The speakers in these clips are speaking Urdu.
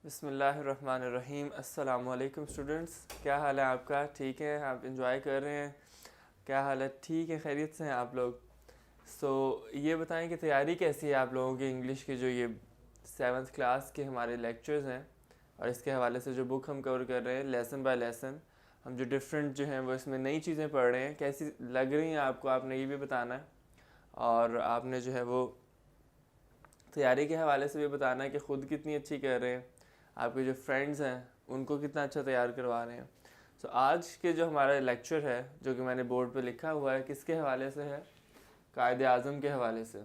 بسم اللہ الرحمن الرحیم۔ السلام علیکم اسٹوڈنٹس، کیا حال ہے آپ کا؟ ٹھیک ہے؟ آپ انجوائے کر رہے ہیں؟ کیا حال ہے؟ ٹھیک ہے، خیریت سے ہیں آپ لوگ؟ یہ بتائیں کہ تیاری کیسی ہے آپ لوگوں کی انگلش کے جو یہ 7th کلاس کے ہمارے لیکچرز ہیں، اور اس کے حوالے سے جو بک ہم کور کر رہے ہیں لیسن بائی لیسن، ہم جو ڈفرینٹ جو ہیں وہ اس میں نئی چیزیں پڑھ رہے ہیں، کیسی لگ رہی ہیں آپ کو؟ آپ نے یہ بھی بتانا ہے، اور آپ نے جو ہے وہ تیاری کے حوالے سے بھی بتانا ہے کہ خود کتنی اچھی کر رہے ہیں، آپ کے جو فرینڈز ہیں ان کو کتنا اچھا تیار کروا رہے ہیں۔ آج کے جو ہمارا لیکچر ہے، جو کہ میں نے بورڈ پہ لکھا ہوا ہے، کس کے حوالے سے ہے؟ قائد اعظم کے حوالے سے۔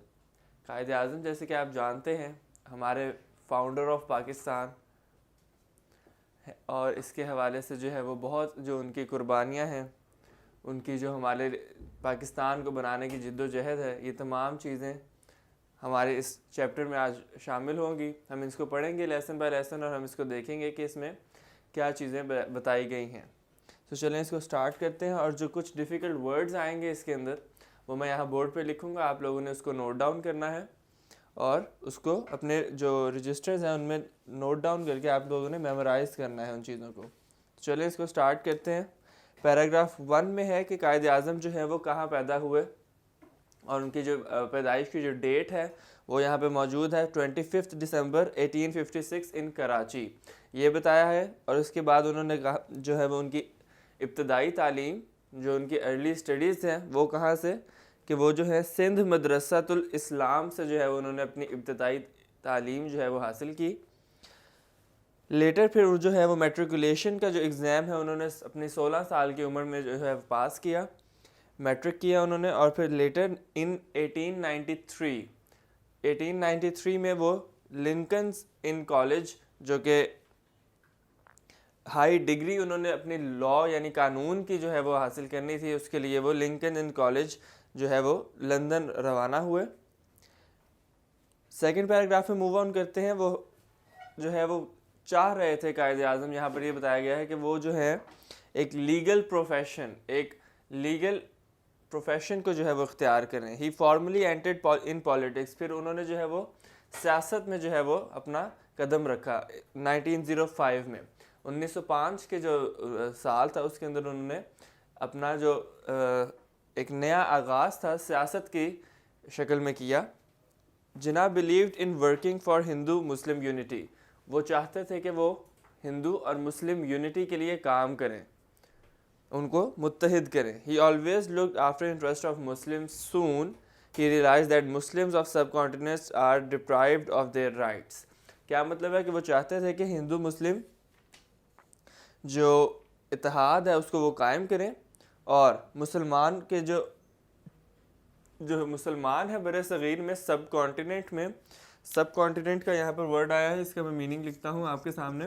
قائد اعظم جیسے کہ آپ جانتے ہیں ہمارے فاؤنڈر آف پاکستان، اور اس کے حوالے سے جو ہے وہ بہت جو ان کی قربانیاں ہیں، ان کی جو ہمارے پاکستان کو بنانے کی جد و جہد ہے، یہ تمام چیزیں ہمارے اس چیپٹر میں آج شامل ہوں گی۔ ہم اس کو پڑھیں گے لیسن بائی لیسن، اور ہم اس کو دیکھیں گے کہ اس میں کیا چیزیں بتائی گئی ہیں۔ چلیں اس کو سٹارٹ کرتے ہیں، اور جو کچھ ڈیفیکلٹ ورڈز آئیں گے اس کے اندر وہ میں یہاں بورڈ پہ لکھوں گا، آپ لوگوں نے اس کو نوٹ ڈاؤن کرنا ہے، اور اس کو اپنے جو رجسٹرز ہیں ان میں نوٹ ڈاؤن کر کے آپ لوگوں نے میمورائز کرنا ہے ان چیزوں کو۔ چلیں اس کو سٹارٹ کرتے ہیں۔ پیراگراف 1 میں ہے کہ قائد اعظم جو ہے وہ کہاں پیدا ہوئے، اور ان کی جو پیدائش کی جو ڈیٹ ہے وہ یہاں پہ موجود ہے 25 دسمبر 1856 ان کراچی، یہ بتایا ہے۔ اور اس کے بعد انہوں نے کہا جو ہے وہ ان کی ابتدائی تعلیم، جو ان کی ارلی اسٹڈیز ہیں وہ کہاں سے، کہ وہ جو ہے سندھ مدرسۃ الاسلام سے جو ہے انہوں نے اپنی ابتدائی تعلیم جو ہے وہ حاصل کی۔ لیٹر پھر جو ہے وہ میٹریکولیشن کا جو ایگزام ہے انہوں نے اپنی 16 سال کی عمر میں جو ہے پاس کیا، میٹرک کیا انہوں نے، اور پھر لیٹر ان 1893 میں وہ لنکنز ان کالج، جو کہ ہائی ڈگری انہوں نے اپنی لاء یعنی قانون کی جو ہے وہ حاصل کرنی تھی، اس کے لیے وہ لنکن ان کالج جو ہے وہ لندن روانہ ہوئے۔ سیکنڈ پیراگراف میں موو آن کرتے ہیں۔ وہ جو ہے وہ چاہ رہے تھے قائد اعظم، یہاں پر یہ بتایا گیا ہے کہ وہ جو ہے ایک لیگل پروفیشن کو جو ہے وہ اختیار کریں۔ ہی فارملی انٹرڈ ان پالیٹکس، پھر انہوں نے جو ہے وہ سیاست میں جو ہے وہ اپنا قدم رکھا 1905 میں۔ 1905 کے جو سال تھا اس کے اندر انہوں نے اپنا جو ایک نیا آغاز تھا سیاست کی شکل میں کیا۔ جناب believed in working for Hindu Muslim unity, وہ چاہتے تھے کہ وہ ہندو اور مسلم یونٹی کے لیے کام کریں، ان کو متحد کریں۔ He always looked after interest of Muslims. Soon he realized that Muslims of subcontinents are deprived of their rights. کیا مطلب ہے کہ وہ چاہتے تھے کہ ہندو مسلم جو اتحاد ہے اس کو وہ قائم کریں، اور مسلمان کے جو مسلمان ہے برِ صغیر میں، سب کانٹیننٹ کا یہاں پر ورڈ آیا ہے، اس کا میں میننگ لکھتا ہوں آپ کے سامنے،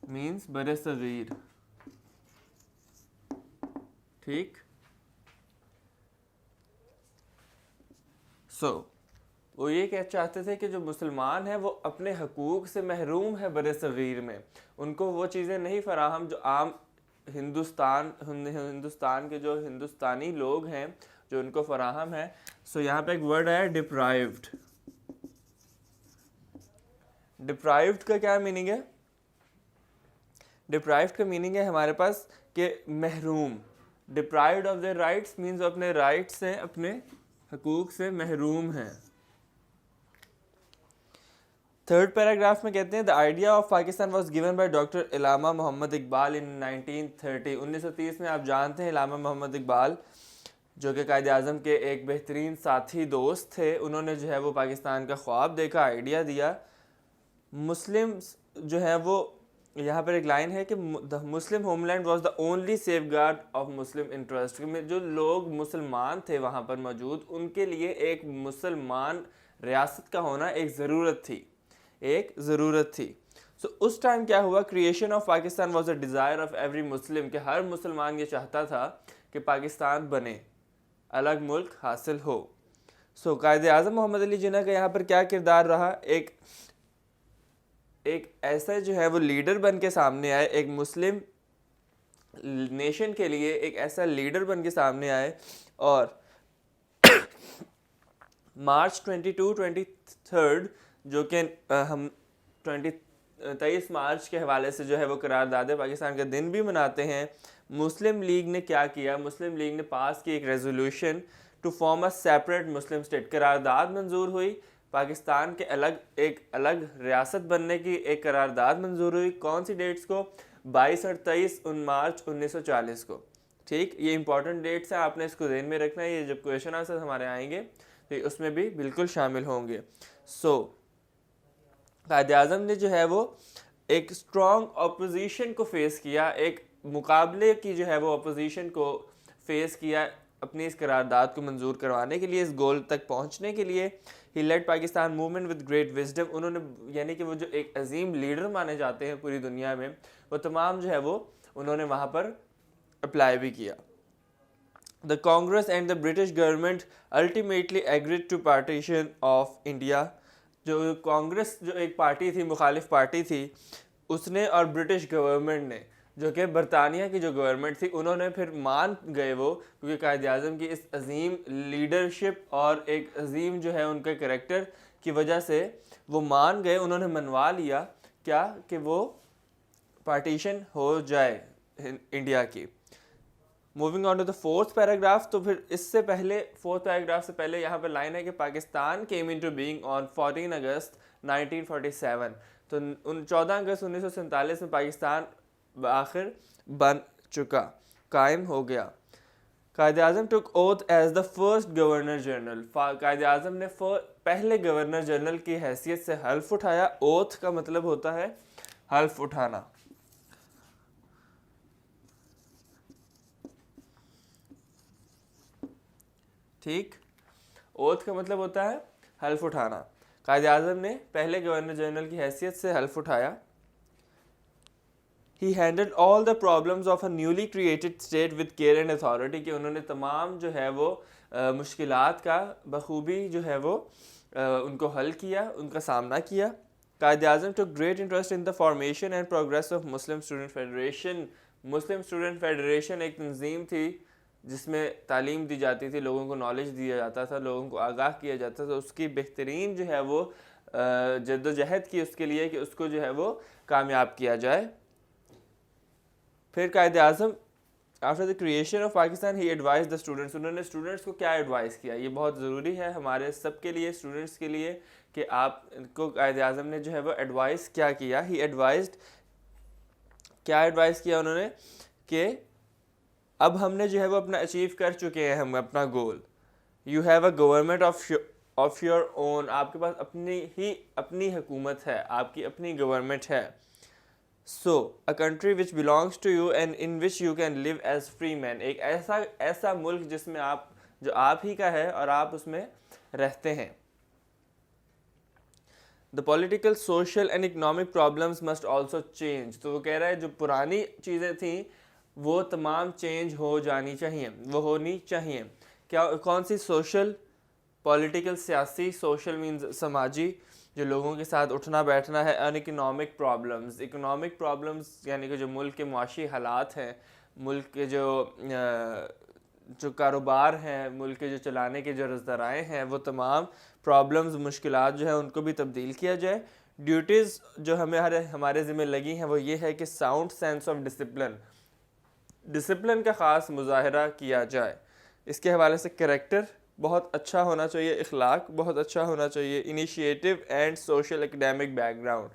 مینس برِ صغیر، ٹھیک۔ وہ یہ کہ چاہتے تھے کہ جو مسلمان ہیں وہ اپنے حقوق سے محروم ہے برِ صغیر میں، ان کو وہ چیزیں نہیں فراہم جو عام ہندوستان کے جو ہندوستانی لوگ ہیں جو ان کو فراہم ہے۔ یہاں پہ ایک ورڈ آیا ڈپرائیوڈ۔ ڈپرائیوڈ کا کیا میننگ ہے؟ ڈپرائیوڈ کا میننگ ہے ہمارے پاس کہ محروم۔ Deprived of their rights means اپنے رائٹ سے، اپنے حقوق سے محروم ہیں۔ تھرڈ پیراگراف میں کہتے ہیں the idea of Pakistan was given by doctor Allama Muhammad Iqbal in 1930۔ 1930 میں آپ جانتے ہیں علامہ محمد اقبال جو کہ قائد اعظم کے ایک بہترین ساتھی دوست تھے، انہوں نے جو ہے وہ پاکستان کا خواب دیکھا، آئیڈیا دیا۔ مسلم جو ہے وہ یہاں پر ایک لائن ہے کہ the Muslim homeland was the only safeguard of Muslim interest، جو لوگ مسلمان تھے وہاں پر موجود ان کے لیے ایک مسلمان ریاست کا ہونا ایک ضرورت تھی۔ اس ٹائم کیا ہوا، creation of Pakistan was a desire of every Muslim, کہ ہر مسلمان یہ چاہتا تھا کہ پاکستان بنے، الگ ملک حاصل ہو۔ قائد اعظم محمد علی جناح کا یہاں پر کیا کردار رہا، ایک ایسا جو ہے وہ لیڈر بن کے سامنے آئے، ایک مسلم نیشن کے لیے ایک ایسا لیڈر بن کے سامنے آئے، اور مارچ 23 جو کہ ہم 23 مارچ کے حوالے سے جو ہے وہ قرارداد پاکستان کا دن بھی مناتے ہیں. مسلم لیگ نے کیا کیا؟ مسلم لیگ نے پاس کی ایک resolution to form a separate Muslim state. قرارداد منظور ہوئی پاکستان کے ایک الگ ریاست بننے کی ایک قرارداد منظور ہوئی. کون سی ڈیٹس کو؟ 22 اور 23 مارچ 1940 کو. ٹھیک، یہ امپورٹنٹ ڈیٹس ہیں، آپ نے اس کو ذہن میں رکھنا ہے. یہ جب کویشچن آنسر ہمارے آئیں گے تو اس میں بھی بالکل شامل ہوں گے. قائد اعظم نے جو ہے وہ ایک اسٹرانگ اپوزیشن کو فیس کیا، ایک مقابلے کی جو ہے وہ اپوزیشن کو فیس کیا اپنی اس قرارداد کو منظور کروانے کے لیے، اس گول تک پہنچنے کے لیے. He led Pakistan movement with great wisdom. انہوں نے یعنی کہ وہ جو ایک عظیم لیڈر مانے جاتے ہیں پوری دنیا میں، وہ تمام جو ہے وہ انہوں نے وہاں پر اپلائی بھی کیا. The Congress and the British government ultimately agreed to partition of India. جو کانگریس جو ایک پارٹی تھی، مخالف پارٹی تھی، اس نے اور برٹش گورنمنٹ نے جو کہ برطانیہ کی جو گورنمنٹ تھی، انہوں نے پھر مان گئے وہ، کیونکہ قائد اعظم کی اس عظیم لیڈرشپ اور ایک عظیم جو ہے ان کے کریکٹر کی وجہ سے وہ مان گئے. انہوں نے منوا لیا کیا کہ وہ پارٹیشن ہو جائے انڈیا کی. Moving on to the fourth paragraph. تو پھر اس سے پہلے فورتھ پیراگراف سے پہلے یہاں پہ لائن ہے کہ Pakistan came into being on 14 اگست 1947. تو 14 اگست 1947 میں پاکستان بآخر بن چکا، قائم ہو گیا. Quaid Azam took oath as the first governor general. Quaid Azam نے پہلے گورنر جنرل کی حیثیت سے حلف اٹھایا. اوتھ کا مطلب ہوتا ہے حلف اٹھانا. ٹھیک، اوتھ کا مطلب ہوتا ہے حلف اٹھانا. قائد اعظم نے پہلے گورنر جنرل کی حیثیت سے حلف اٹھایا. He handled all the problems of a newly created state with care and authority. کہ انہوں نے تمام جو ہے وہ مشکلات کا بخوبی جو ہے وہ ان کو حل کیا، ان کا سامنا کیا. Quaid Azam took great interest in the formation and progress of Muslim Student Federation. Muslim student federation ایک تنظیم تھی جس میں تعلیم دی جاتی تھی، لوگوں کو نالج دیا جاتا تھا، لوگوں کو آگاہ کیا جاتا تھا. اس کی بہترین جو ہے وہ جد و جہد کی اس کے لیے کہ اس کو جو ہے وہ کامیاب کیا جائے. پھر Quaid Azam after the creation of Pakistan he advise the students. انہوں نے اسٹوڈنٹس کو کیا ایڈوائز کیا؟ یہ بہت ضروری ہے ہمارے سب کے لیے، اسٹوڈنٹس کے لیے، کہ آپ کو قائد اعظم نے جو ہے وہ ایڈوائز کیا کیا. ہی ایڈوائزڈ، کیا ایڈوائز کیا انہوں نے؟ کہ اب ہم نے جو ہے وہ اپنا اچیو کر چکے ہیں ہم اپنا goal. You have a government of your own. آپ کے پاس اپنی حکومت ہے، آپ کی اپنی گورنمنٹ ہے. So, a country which belongs to you and in which you can live as free men. ایک ایسا ملک جس میں جو آپ ہی کا ہے اور آپ اس میں رہتے ہیں. The political, social and economic problems must also change. تو وہ کہہ رہا ہے جو پرانی چیزیں تھیں وہ تمام چینج ہو جانی چاہیے، وہ ہونی چاہیے. کون سی؟ سوشل، پولیٹیکل، سیاسی. سوشل مینز سماجی، جو لوگوں کے ساتھ اٹھنا بیٹھنا ہے. اور اکنامک پرابلمز. اکنامک پرابلمز یعنی کہ جو ملک کے معاشی حالات ہیں، ملک کے جو کاروبار ہیں، ملک کے جو چلانے کے جو ذرائع ہیں، وہ تمام پرابلمز، مشکلات جو ہیں ان کو بھی تبدیل کیا جائے. ڈیوٹیز جو ہمارے ذمہ لگی ہیں وہ یہ ہے کہ ساؤنڈ سینس آف ڈسپلن کا خاص مظاہرہ کیا جائے. اس کے حوالے سے کریکٹر بہت اچھا ہونا چاہیے، اخلاق بہت اچھا ہونا چاہیے. Initiative and social academic back ground.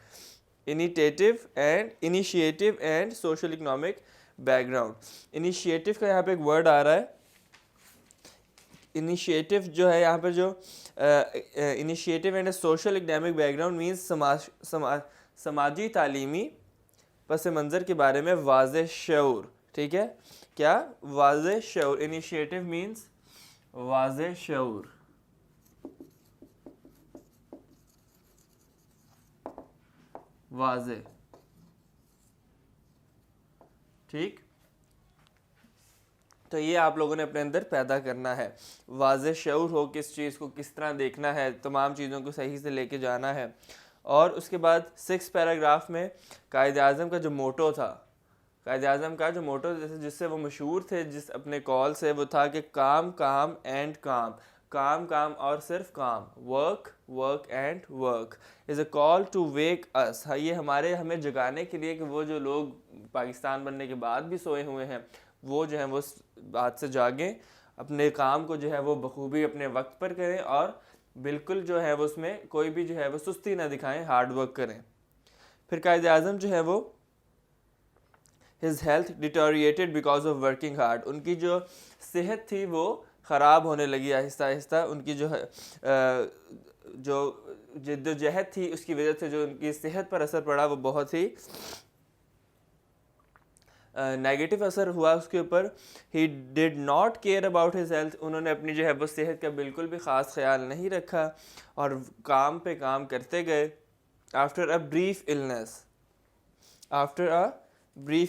Initiative and social economic back ground. Initiative کا یہاں پہ ایک ورڈ آ رہا ہے. انیشیٹو جو ہے یہاں پہ جو initiative and social academic back ground means سماجی تعلیمی پس منظر کے بارے میں واضح شعور. ٹھیک ہے، کیا؟ واضح شعور. انیشیٹو مینس واضح شعور. واضح. ٹھیک، تو یہ آپ لوگوں نے اپنے اندر پیدا کرنا ہے. واضح شعور ہو کس چیز کو کس طرح دیکھنا ہے، تمام چیزوں کو صحیح سے لے کے جانا ہے. اور اس کے بعد 6 پیراگراف میں قائد اعظم کا جو موٹو تھا، قائد اعظم کا جو موٹو جس سے وہ مشہور تھے، جس اپنے کال سے، وہ تھا کہ کام کام اینڈ کام. کام کام اور صرف کام. Work work and work is a call to wake us. یہ ہمیں جگانے کے لیے کہ وہ جو لوگ پاکستان بننے کے بعد بھی سوئے ہوئے ہیں وہ جو ہیں وہ اس بات سے جاگیں, اپنے کام کو جو ہے وہ بخوبی اپنے وقت پر کریں اور بالکل جو ہے وہ اس میں کوئی بھی جو ہے وہ سستی نہ دکھائیں, ہارڈ ورک کریں. پھر قائد اعظم جو ہے وہ his health deteriorated because of working hard. ان کی جو صحت تھی وہ خراب ہونے لگی آہستہ آہستہ. ان کی جو جد و جہد تھی اس کی وجہ سے جو ان کی صحت پر اثر پڑا وہ بہت ہی نیگیٹو اثر ہوا اس کے اوپر. he did not care about his health. انہوں نے اپنی جو ہے وہ صحت کا بالکل بھی خاص خیال نہیں رکھا اور کام پہ کام کرتے گئے. after a brief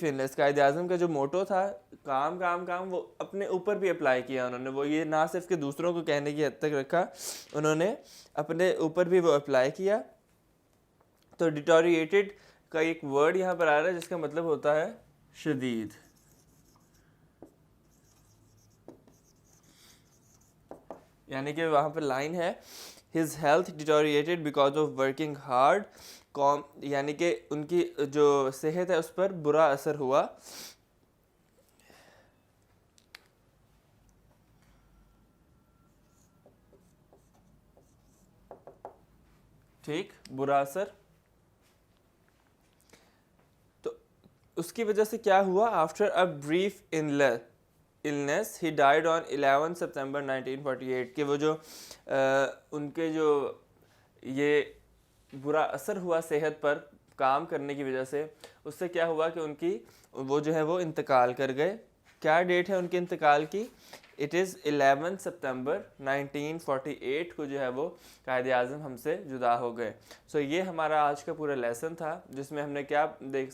illness Quaid Azam کا جو موٹو تھا کام کام کام, وہ اپنے اوپر بھی اپلائی کیا انہوں نے. وہ یہ نہ صرف کہ دوسروں کو کہنے کی حد تک رکھا, انہوں نے اپنے اوپر بھی وہ اپلائی کیا. تو ڈیٹوریٹڈ کا ایک ورڈ یہاں پر آ رہا ہے جس کا مطلب ہوتا ہے شدید. یعنی کہ وہاں پر لائن ہے his health deteriorated because of working hard. یعنی کہ ان کی جو صحت ہے اس پر برا اثر ہوا. ٹھیک, برا اثر. تو اس کی وجہ سے کیا ہوا, after a brief illness he died on 11 September 1948. کہ وہ جو ان کے جو یہ برا اثر ہوا صحت پر کام کرنے کی وجہ سے, اس سے کیا ہوا کہ ان کی وہ جو ہے وہ انتقال کر گئے. کیا ڈیٹ ہے ان کے انتقال کی؟ اٹ از 11 سپتمبر 1948 کو جو ہے وہ قائد اعظم ہم سے جدا ہو گئے. سو یہ ہمارا آج کا پورا لیسن تھا جس میں ہم نے کیا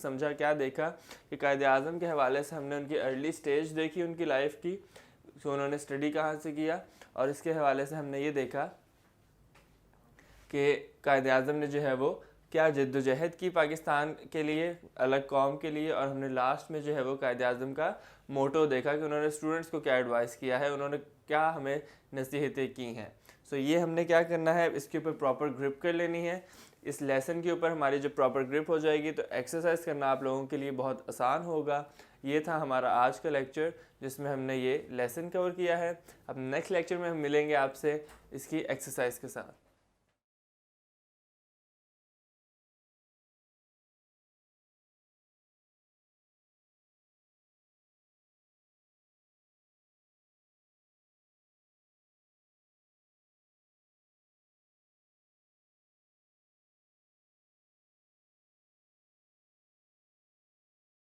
سمجھا, کیا دیکھا کہ قائد اعظم کے حوالے سے ہم نے ان کی ارلی سٹیج دیکھی ان کی لائف کی, سو انہوں نے اسٹڈی کہاں سے کیا, اور اس کے حوالے سے ہم نے یہ دیکھا کہ قائد اعظم نے جو ہے وہ کیا جد و جہد کی پاکستان کے لیے, الگ قوم کے لیے. اور ہم نے لاسٹ میں جو ہے وہ قائد اعظم کا موٹو دیکھا کہ انہوں نے اسٹوڈنٹس کو کیا ایڈوائز کیا ہے, انہوں نے کیا ہمیں نصیحتیں کی ہیں. سو یہ ہم نے کیا کرنا ہے, اس کے اوپر پراپر گرپ کر لینی ہے. اس لیسن کے اوپر ہماری جب پراپر گرپ ہو جائے گی تو ایکسرسائز کرنا آپ لوگوں کے لیے بہت آسان ہوگا. یہ تھا ہمارا آج کا لیکچر جس میں ہم نے یہ لیسن کور کیا ہے. اب نیکسٹ لیکچر میں ہم ملیں گے آپ سے اس کی ایکسرسائز کے ساتھ.